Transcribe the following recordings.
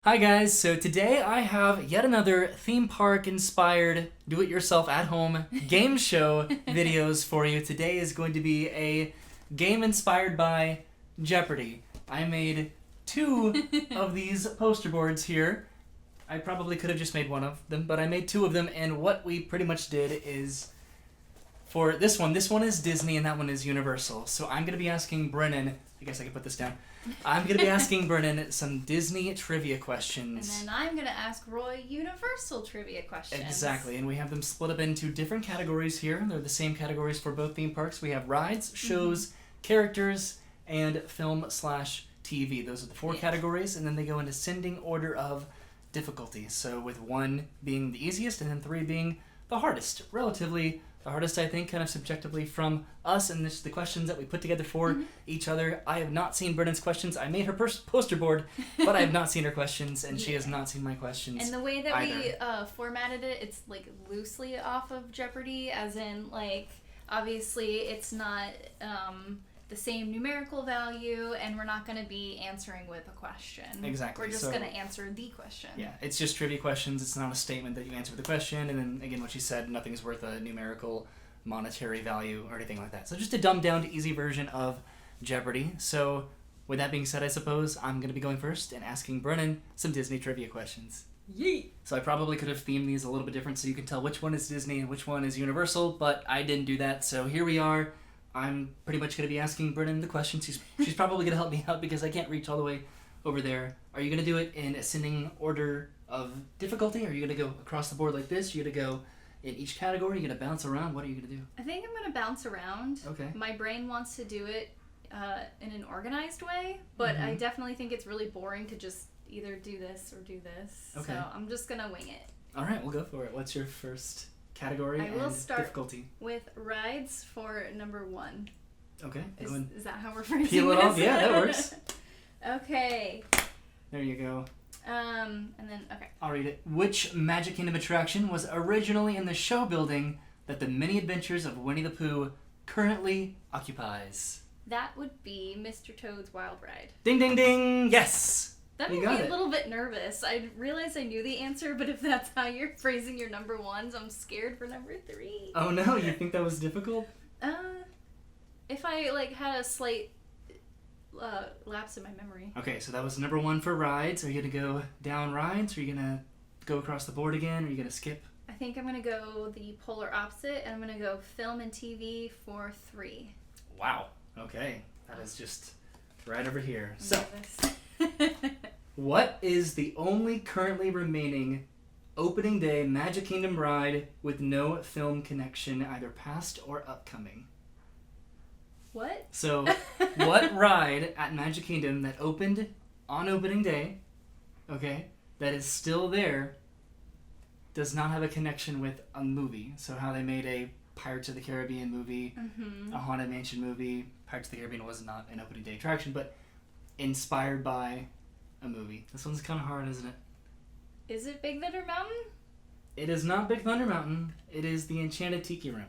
Hi guys, so today I have yet another theme park inspired do-it-yourself at-home game show videos for you. Today is going to be a game inspired by Jeopardy! I made two of these poster boards here. I probably could have just made one of them, but I made two of them, and what we pretty much did is, for this one is Disney and that one is Universal. So I'm going to be asking Brennan, I guess I could put this down. I'm going to be asking Brennan some Disney trivia questions. And then I'm going to ask Roy Universal trivia questions. Exactly, and we have them split up into different categories here. They're the same categories for both theme parks. We have rides, shows, characters, and film/TV. Those are the four categories, and then they go in ascending order of difficulty. So with one being the easiest, and then three being the hardest. Relatively the hardest, I think, kind of subjectively from us, and this is the questions that we put together for each other. I have not seen Brennan's questions. I made her poster board, but I have not seen her questions, and she has not seen my questions. And the way that either. we formatted it, it's like loosely off of Jeopardy, as in like obviously it's not the same numerical value, and we're not going to be answering with a question. Exactly. We're just going to answer the question. Yeah, it's just trivia questions. It's not a statement that you answer with a question, and then again, what she said, nothing's worth a numerical monetary value or anything like that. So just a dumbed down to easy version of Jeopardy. So with that being said, I suppose I'm going to be going first and asking Brennan some Disney trivia questions. Yeet! So I probably could have themed these a little bit different so you can tell which one is Disney and which one is Universal, but I didn't do that. So here we are. I'm pretty much going to be asking Brennan the questions. She's probably going to help me out because I can't reach all the way over there. Are you going to do it in ascending order of difficulty? Are you going to go across the board like this? Are you going to go in each category? Are you going to bounce around? What are you going to do? I think I'm going to bounce around. Okay. My brain wants to do it in an organized way, but I definitely think it's really boring to just either do this or do this. Okay. So I'm just going to wing it. All right, we'll go for it. What's your first category I will and start difficulty? with rides for number 1. Okay. Is that how we're phrasing Peel it this? off? Yeah, that works. Okay. There you go. And then, okay. I'll read it. Which Magic Kingdom attraction was originally in the show building that the Many Adventures of Winnie the Pooh currently occupies? That would be Mr. Toad's Wild Ride. Ding, ding, ding! Yes! That made me a little bit nervous. I realized I knew the answer, but if that's how you're phrasing your number 1s, I'm scared for number 3. Oh no, you think that was difficult? If I, like, had a slight lapse in my memory. Okay, so that was number 1 for rides. Are you going to go down rides? Are you going to go across the board again? Are you going to skip? I think I'm going to go the polar opposite, and I'm going to go film and TV for 3. Wow. Okay. That is just right over here. So, what is the only currently remaining opening day Magic Kingdom ride with no film connection, either past or upcoming? What? So, what ride at Magic Kingdom that opened on opening day, okay, that is still there, does not have a connection with a movie? So how they made a Pirates of the Caribbean movie, a Haunted Mansion movie. Pirates of the Caribbean was not an opening day attraction, but inspired by a movie. This one's kind of hard, isn't it? Is it Big Thunder Mountain? It is not Big Thunder Mountain. It is the Enchanted Tiki Room.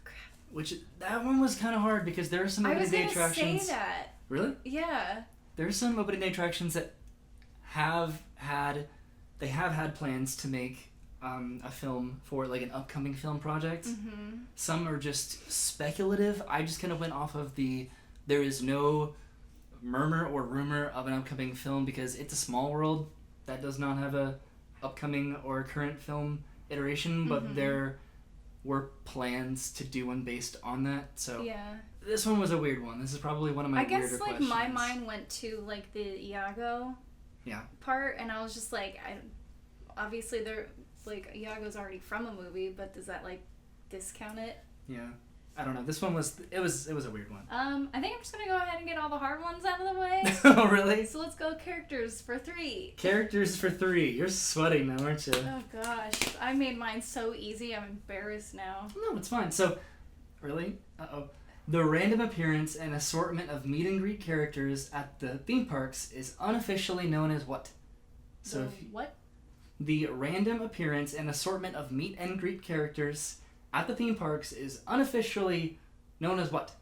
Crap. Which, that one was kind of hard because there are some opening day attractions. I was going to say that. Really? Yeah. There are some opening day attractions that have had plans to make a film for like an upcoming film project. Some are just speculative. I just kind of went off of there is no murmur or rumor of an upcoming film because It's a Small World that does not have a upcoming or current film iteration, but there were plans to do one based on that. So yeah. This one was a weird one. This is probably one of my weirder questions. I guess like my mind went to like the Iago part, and I was just like, obviously they're like Iago's already from a movie, but does that like discount it? Yeah. I don't know. This one was a weird one. I think I'm just gonna go ahead and get all the hard ones out of the way. Oh, really? So let's go characters for 3. Characters for 3. You're sweating now, aren't you? Oh gosh, I made mine so easy. I'm embarrassed now. No, it's fine. So, really? The random appearance and assortment of meet and greet characters at the theme parks is unofficially known as what? So what? The random appearance and assortment of meet and greet characters at the theme parks is unofficially known as what?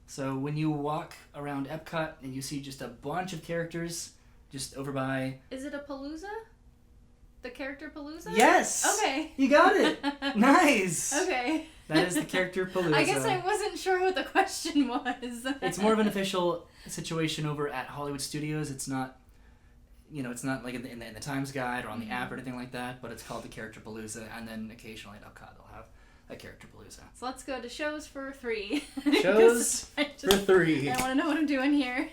So when you walk around Epcot and you see just a bunch of characters just over by... Is it a Palooza? The character Palooza? Yes! Okay. You got it! Nice! Okay. That is the character Palooza. I guess I wasn't sure what the question was. It's more of an official situation over at Hollywood Studios. It's not, it's not like in the Times Guide or on the app or anything like that, but it's called the Character Palooza, and then occasionally at Epcot they'll have a Character Palooza. So let's go to shows for 3. Shows for 3. I want to know what I'm doing here.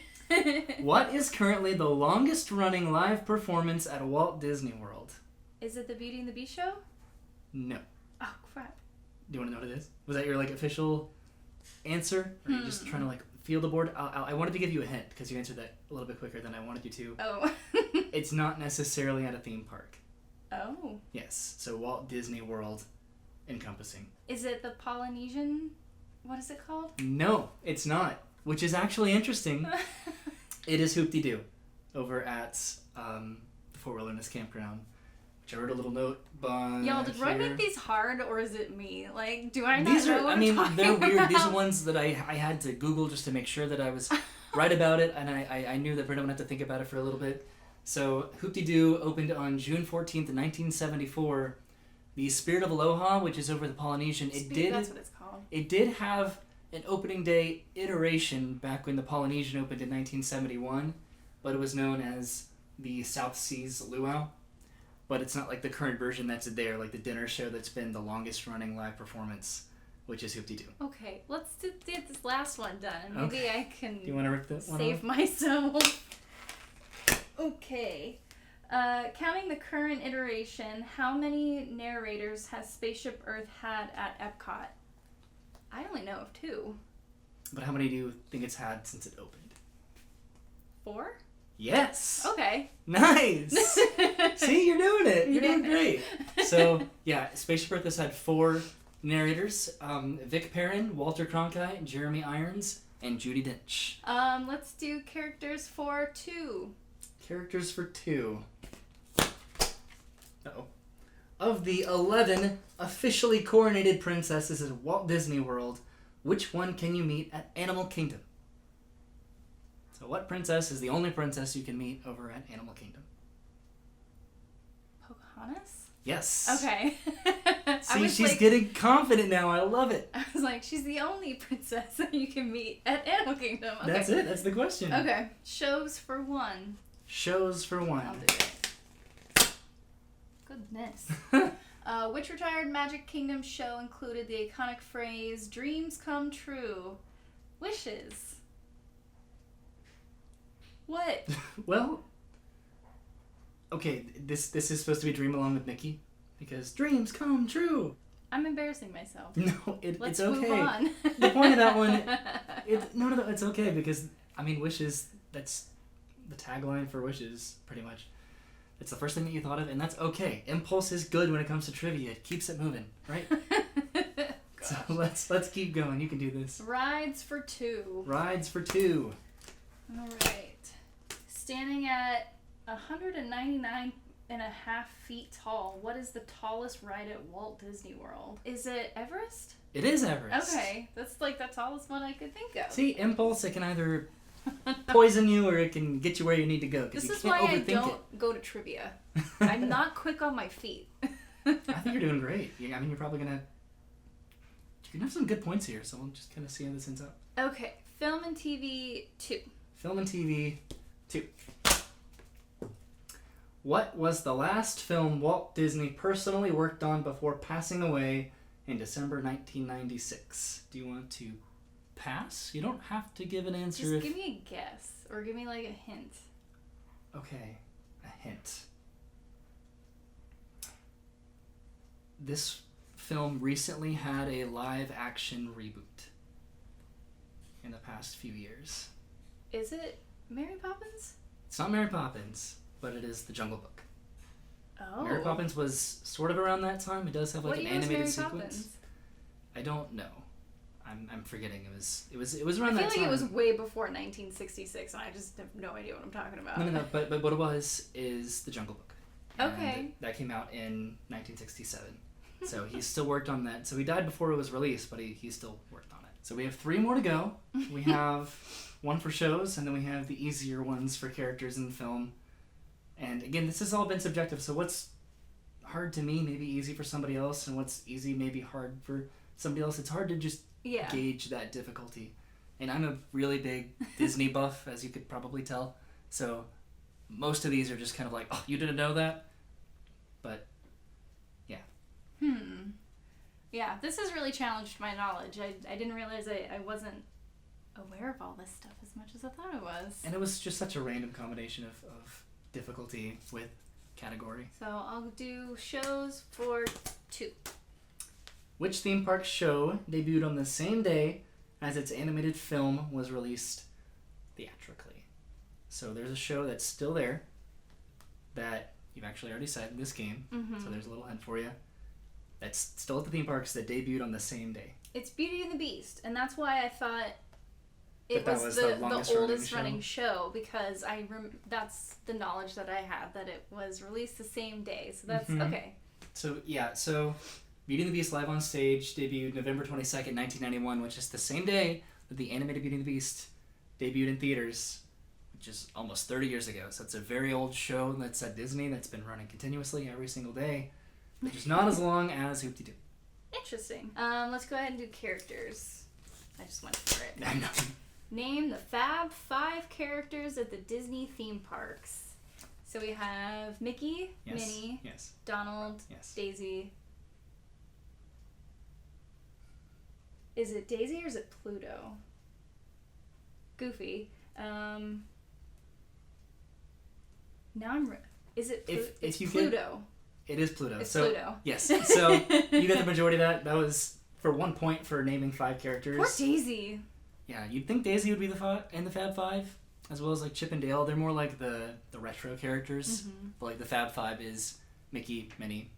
What is currently the longest running live performance at Walt Disney World? Is it the Beauty and the Beast show? No. Oh, crap. Do you want to know what it is? Was that your official answer? Or are you just trying to feel the board? I wanted to give you a hint because you answered that a little bit quicker than I wanted you to. Oh. It's not necessarily at a theme park. Oh. Yes. So Walt Disney World encompassing. Is it the Polynesian? What is it called? No, it's not. Which is actually interesting. It is Hoop-Dee-Doo over at the Fort Wilderness Campground. Which I wrote a little note by. Y'all, did Roy make these hard, or is it me? Do I not these know are, what I mean, I'm they're talking weird. about? These are ones that I had to Google just to make sure that I was right about it, and I knew that Brenda would have to think about it for a little bit. So Hoop-Dee-Doo opened on June 14th, 1974. The Spirit of Aloha, which is over the Polynesian, That's what it's called. It did have an opening day iteration back when the Polynesian opened in 1971, but it was known as the South Seas Luau. But it's not like the current version that's there, like the dinner show that's been the longest running live performance, which is Hoop-Dee-Doo. Okay, let's get this last one done. Maybe I can Do you want to rip that one save off? myself. Okay. Counting the current iteration, how many narrators has Spaceship Earth had at Epcot? I only know of 2. But how many do you think it's had since it opened? 4? Yes! Okay. Nice! See, you're doing it. You're doing great. So, yeah, Spaceship Earth has had 4 narrators. Vic Perrin, Walter Cronkite, Jeremy Irons, and Judi Dench. Let's do characters for 2. Characters for 2. Uh-oh. Of the 11 officially coronated princesses at Walt Disney World, which one can you meet at Animal Kingdom? So what princess is the only princess you can meet over at Animal Kingdom? Pocahontas? Yes. Okay. See, she's getting confident now. I love it. I was like, she's the only princess that you can meet at Animal Kingdom. Okay. That's it. That's the question. Okay. Shows for 1. Shows for 1. I'll do it. Goodness. Which retired Magic Kingdom show included the iconic phrase, "Dreams come true. Wishes"? What? Well, okay, this is supposed to be Dream Along with Mickey, because dreams come true. I'm embarrassing myself. No, Let's it's okay. move on. The point of that one, no, it's okay, because, I mean, Wishes, that's the tagline for Wishes, pretty much. It's the first thing that you thought of, and that's okay. Impulse is good when it comes to trivia. It keeps it moving, right? So let's keep going. You can do this. Rides for 2. Rides for 2. All right. Standing at 199.5 feet tall, what is the tallest ride at Walt Disney World? Is it Everest? It is Everest. Okay, that's the tallest one I could think of. See, Impulse, it can either poison you or it can get you where you need to go. This you is can't why I overthink don't go to trivia. I'm not quick on my feet. I think you're doing great. I mean, you're probably gonna have some good points here, so we'll just kind of see how this ends up. Okay, film and TV 2. Film and TV 2. What was the last film Walt Disney personally worked on before passing away in December 1996? Do you want to pass? You don't have to give an answer. Just give me a guess, or give me like a hint. Okay, a hint. This film recently had a live-action reboot in the past few years. Is it Mary Poppins? It's not Mary Poppins, but it is The Jungle Book. Oh. Mary Poppins was sort of around that time. It does have like what an year was animated Mary sequence. Poppins? I don't know. I'm forgetting. It was around that time. I feel like it was way before 1966, and I just have no idea what I'm talking about. No. But what it was is The Jungle Book. And Okay. that came out in 1967. So he still worked on that. So he died before it was released, but he still worked on it. So we have 3 more to go. We have one for shows, and then we have the easier ones for characters in the film. again, this has all been subjective, so what's hard to me may be easy for somebody else, and what's easy may be hard for somebody else. It's hard to just gauge that difficulty. And I'm a really big Disney buff, as you could probably tell. So most of these are just kind of like, oh, you didn't know that? But, yeah. Yeah, this has really challenged my knowledge. I didn't realize I wasn't aware of all this stuff as much as I thought I was. And it was just such a random combination of difficulty with category. So I'll do shows for 2. Which theme park show debuted on the same day as its animated film was released theatrically? So there's a show that's still there that you've actually already said in this game. So there's a little hint for you. That's still at the theme parks that debuted on the same day. It's Beauty and the Beast, and that's why I thought it that was the oldest running show, because that's the knowledge that I had, that it was released the same day. So that's okay. So Beauty and the Beast live on stage debuted November 22nd, 1991, which is the same day that the animated Beauty and the Beast debuted in theaters, which is almost 30 years ago. So it's a very old show that's at Disney that's been running continuously every single day, which is not as long as Hoop-Dee-Doo. Interesting. Let's go ahead and do characters. I just went for it. I know. Name the Fab 5 characters at the Disney theme parks. So we have Mickey, Minnie, Donald, Daisy. Is it Daisy or is it Pluto? Goofy. Is it it's Pluto? It is Pluto. It's Pluto. Yes. So you got the majority of that. That was for 1 point for naming 5 characters. Poor Daisy. Yeah, you'd think Daisy would be in the Fab 5, as well as like Chip and Dale. They're more like the retro characters. But like the Fab 5 is Mickey, Minnie,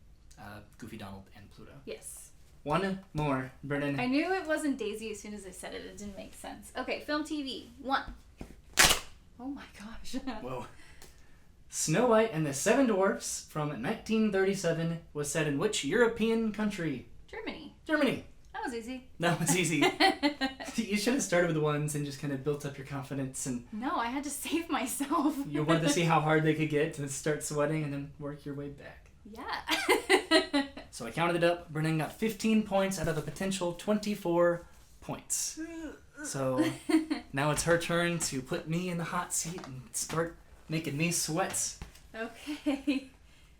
Goofy, Donald, and Pluto. Yes. One more, Brennan. I knew it wasn't Daisy as soon as I said it. It didn't make sense. Okay, film TV. 1. Oh my gosh. Whoa. Snow White and the Seven Dwarfs from 1937 was set in which European country? Germany. That was easy. That was easy. You should have started with the ones and just kind of built up your confidence. And no, I had to save myself. You wanted to see how hard they could get to start sweating and then work your way back. Yeah. So I counted it up. Brennan got 15 points out of a potential 24 points. So now it's her turn to put me in the hot seat and start making me sweat. Okay.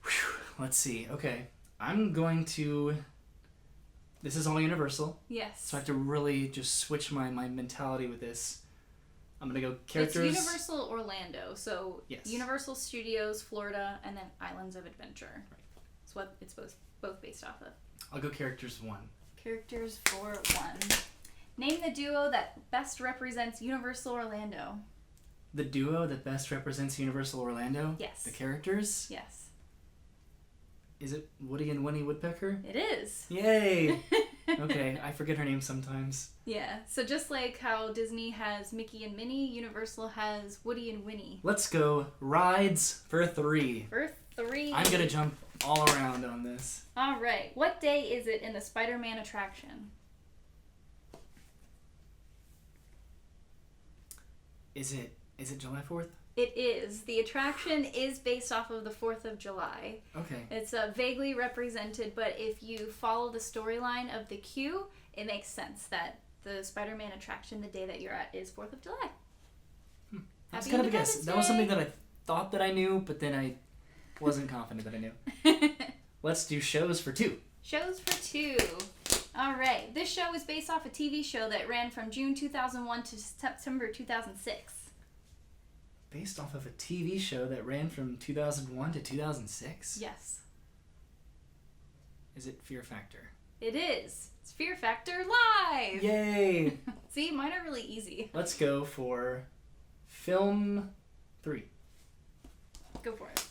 Whew. Let's see. Okay. I'm going to... This is all Universal. Yes. So I have to really just switch my mentality with this. I'm going to go characters... It's Universal Orlando. So Universal Studios, Florida, and then Islands of Adventure. Right. That's what it's both based off of. I'll go characters 1. Characters for 1. Name the duo that best represents Universal Orlando. The duo that best represents Universal Orlando? Yes. The characters? Yes. Is it Woody and Winnie Woodpecker? It is. Yay! Okay, I forget her name sometimes. Yeah, so just like how Disney has Mickey and Minnie, Universal has Woody and Winnie. Let's go rides for 3. For 3. I'm going to jump all around on this. All right. What day is it in the Spider-Man attraction? Is it July 4th? It is. The attraction is based off of the 4th of July. Okay. It's vaguely represented, but if you follow the storyline of the queue, it makes sense that the Spider-Man attraction, the day that you're at, is 4th of July. That's kind of a guess. That was something that I thought that I knew, but then I wasn't confident that I knew. Let's do shows for 2. Shows for 2. All right. This show is based off a TV show that ran from June 2001 to September 2006. Based off of a TV show that ran from 2001 to 2006? Yes. Is it Fear Factor? It is. It's Fear Factor Live! Yay! See, mine are really easy. Let's go for film 3. Go for it.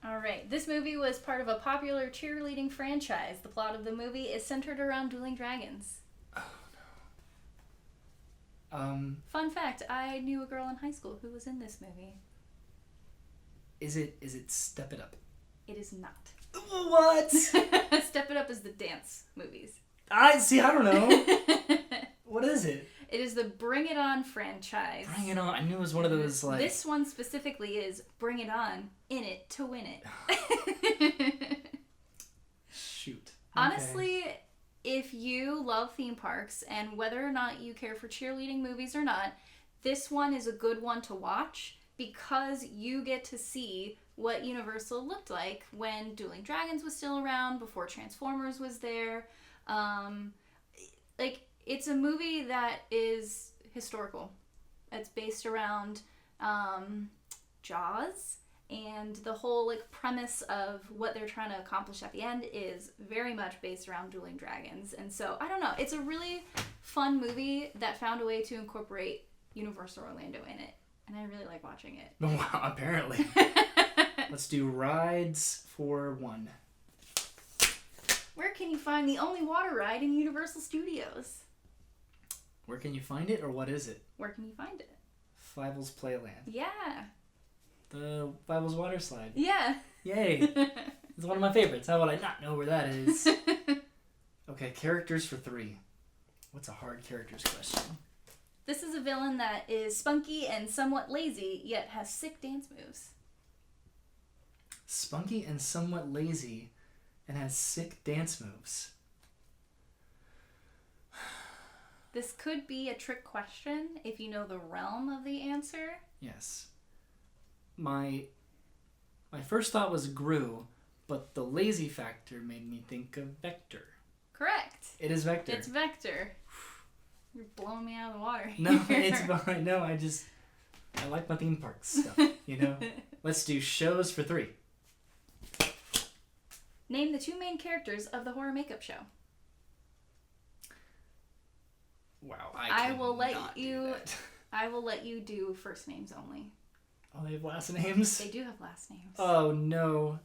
All right. This movie was part of a popular cheerleading franchise. The plot of the movie is centered around dueling dragons. Fun fact, I knew a girl in high school who was in this movie. Is it Step It Up? It is not. What? Step It Up is the dance movies. I don't know. What is it? It is the Bring It On franchise. Bring It On. I knew it was one of those, like... This one specifically is Bring It On, in it to win it. Shoot. Okay. Honestly, if you love theme parks, and whether or not you care for cheerleading movies or not, this one is a good one to watch because you get to see what Universal looked like when Dueling Dragons was still around, before Transformers was there. It's a movie that is historical. It's based around Jaws, and the whole like premise of what they're trying to accomplish at the end is very much based around Dueling Dragons. And so, I don't know, it's a really fun movie that found a way to incorporate Universal Orlando in it. And I really like watching it. Wow, apparently. Let's do rides for 1. Where can you find the only water ride in Universal Studios? Where can you find it, or what is it? Where can you find it? Fievel's Playland. Yeah. The Fievel's Water Slide. Yeah. Yay. It's one of my favorites. How would I not know where that is? Okay, characters for 3. What's a hard characters question? This is a villain that is spunky and somewhat lazy, yet has sick dance moves. Spunky and somewhat lazy, and has sick dance moves. This could be a trick question if you know the realm of the answer. Yes. My first thought was Gru, but the lazy factor made me think of Vector. Correct. It is Vector. It's Vector. You're blowing me out of the water. No, it's fine. No, I like my theme park stuff, you know? Let's do shows for 3. Name the 2 main characters of the horror makeup show. Wow, I will let you do first names only. Oh, they have last names? They do have last names. Oh, no.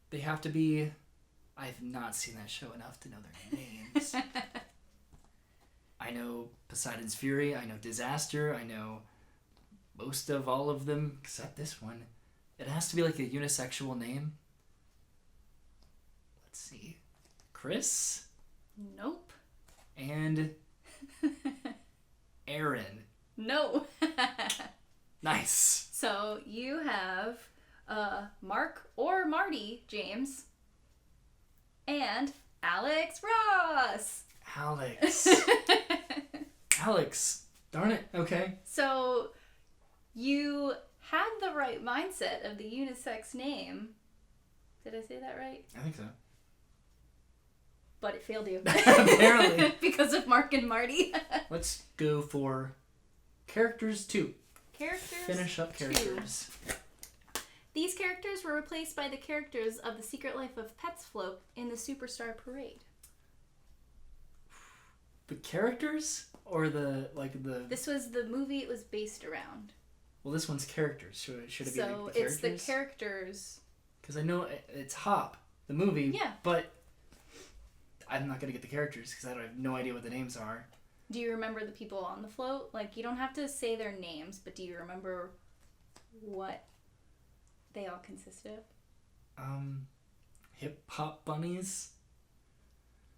They have to be... I've not seen that show enough to know their names. I know Poseidon's Fury, I know Disaster, I know most of all of them, except this one. It has to be like a unisexual name. Let's see. Chris? Nope. And Aaron. No. Nice. So you have Mark or Marty James and Alex Ross. Alex. Alex. Darn it. Okay. So you had the right mindset of the unisex name. Did I say that right? I think so. But it failed you. Apparently. Because of Mark and Marty. Let's go for characters 2. Characters. Finish up characters. 2. These characters were replaced by the characters of The Secret Life of Pets float in the Superstar Parade. The characters? Or the... This was the movie it was based around. Well, this one's characters. Should it be the characters? So it's the characters. Because I know it's Hop, the movie. Yeah. But I'm not going to get the characters because I have no idea what the names are. Do you remember the people on the float? Like, you don't have to say their names, but do you remember what they all consisted of? Hip Hop Bunnies?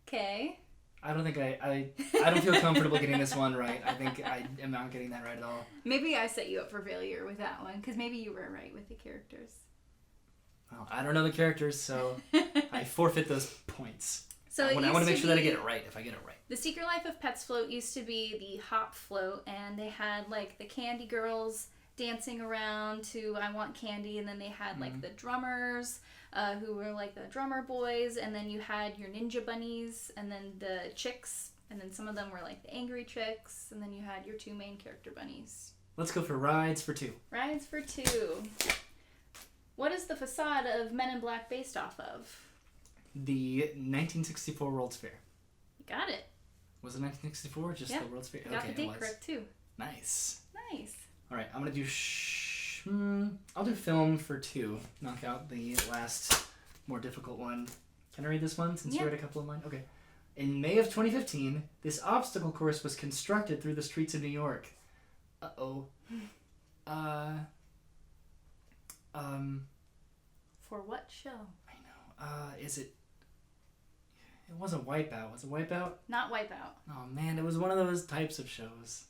Okay. I don't think I don't feel comfortable getting this one right. I think I am not getting that right at all. Maybe I set you up for failure with that one, because maybe you were right with the characters. Well, I don't know the characters, so I forfeit those points. So I want to make sure that I get it right if I get it right. The Secret Life of Pets float used to be the Hop float, and they had like the candy girls dancing around to I Want Candy, and then they had like the drummers who were like the drummer boys, and then you had your ninja bunnies, and then the chicks, and then some of them were like the angry chicks, and then you had your 2 main character bunnies. Let's go for rides for 2. Rides for 2. What is the facade of Men in Black based off of? The 1964 World's Fair. You got it. Was it 1964 or just the World's Fair? You got the date correct too. Nice. Nice. All right, I'm going to do I'll do film for 2. Knock out the last more difficult one. Can I read this one since you read a couple of mine? Okay. In May of 2015, this obstacle course was constructed through the streets of New York. Uh-oh. For what show? I know. Is it It wasn't Wipeout. Was it Wipeout? Not Wipeout. Oh man, it was one of those types of shows.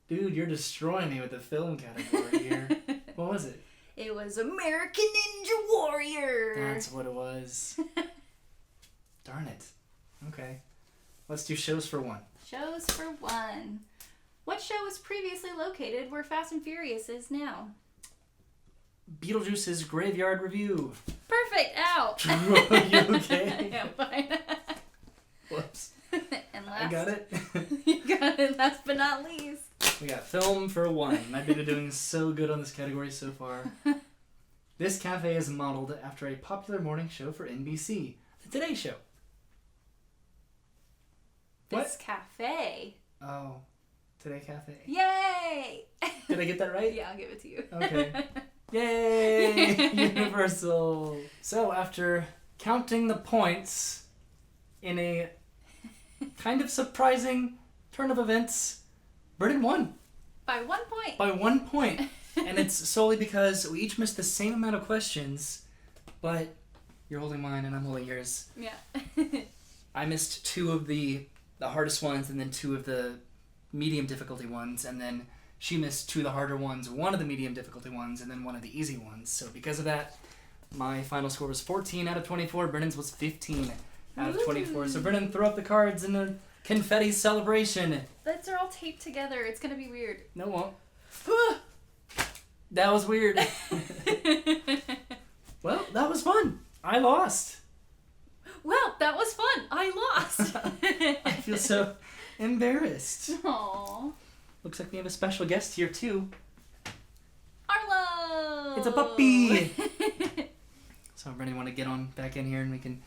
Dude, you're destroying me with the film category here. What was it? It was American Ninja Warrior. That's what it was. Darn it. Okay. Let's do shows for one. Shows for one. What show was previously located where Fast and Furious is now? Beetlejuice's Graveyard Review. Perfect. Out. You okay? Yeah, fine. Whoops. And last, I got it. You got it. Last but not least. We got film for one. I've been doing so good on this category so far. This cafe is modeled after a popular morning show for NBC, The Today Show. This cafe. Oh, Today Cafe. Yay! Did I get that right? Yeah, I'll give it to you. Okay. Yay! Universal. So after counting the points in a kind of surprising turn of events, Brennan won. By 1 point. By 1 point. And it's solely because we each missed the same amount of questions, but you're holding mine and I'm holding yours. Yeah. I missed 2 of the hardest ones and then 2 of the medium difficulty ones, and then she missed 2 of the harder ones, 1 of the medium difficulty ones, and then 1 of the easy ones. So because of that, my final score was 14 out of 24. Brennan's was 15 out of 24. So Brennan, throw up the cards in a confetti celebration. Those are all taped together. It's gonna be weird. No, it won't. That was weird. Well, that was fun. I lost. Well, that was fun. I lost. I feel so embarrassed. Aww. Looks like we have a special guest here, too. Arlo! It's a puppy! So, Brennan, want to get on back in here and we can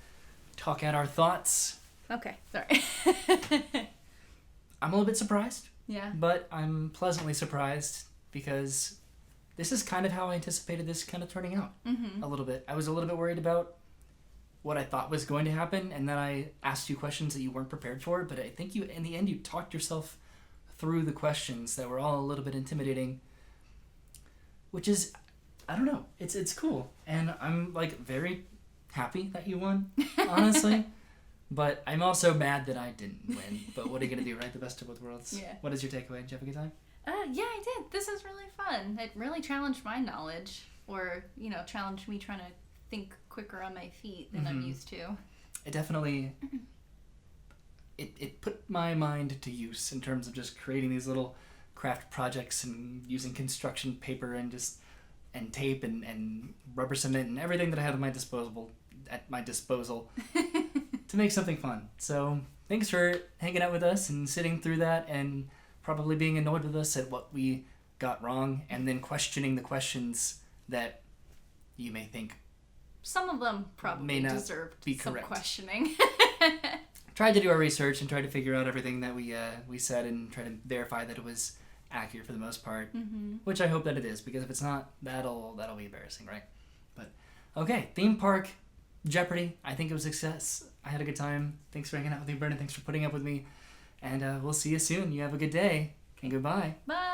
talk out our thoughts? Okay, sorry. I'm a little bit surprised. Yeah. But I'm pleasantly surprised because this is kind of how I anticipated this kind of turning out. Mm-hmm. A little bit. I was a little bit worried about what I thought was going to happen, and then I asked you questions that you weren't prepared for, but I think you, in the end, you talked yourself through the questions that were all a little bit intimidating, which is, I don't know, it's cool. And I'm, like, very happy that you won, honestly. But I'm also mad that I didn't win. But what are you going to do, right? The best of both worlds. Yeah. What is your takeaway? Did you have a good time? Yeah, I did. This is really fun. It really challenged my knowledge, or, challenged me trying to think quicker on my feet than I'm used to. It definitely, it put my mind to use in terms of just creating these little craft projects and using construction paper and tape and rubber cement and everything that I had at my disposal to make something fun. So thanks for hanging out with us and sitting through that and probably being annoyed with us at what we got wrong and then questioning the questions that you may think some of them probably may not deserved be some correct. Questioning. Tried to do our research and tried to figure out everything that we said and try to verify that it was accurate for the most part, which I hope that it is, because if it's not, that'll be embarrassing, right? But okay, theme park Jeopardy. I think it was a success. I had a good time. Thanks for hanging out with me, Brennan. Thanks for putting up with me, and we'll see you soon. You have a good day, and goodbye. Bye.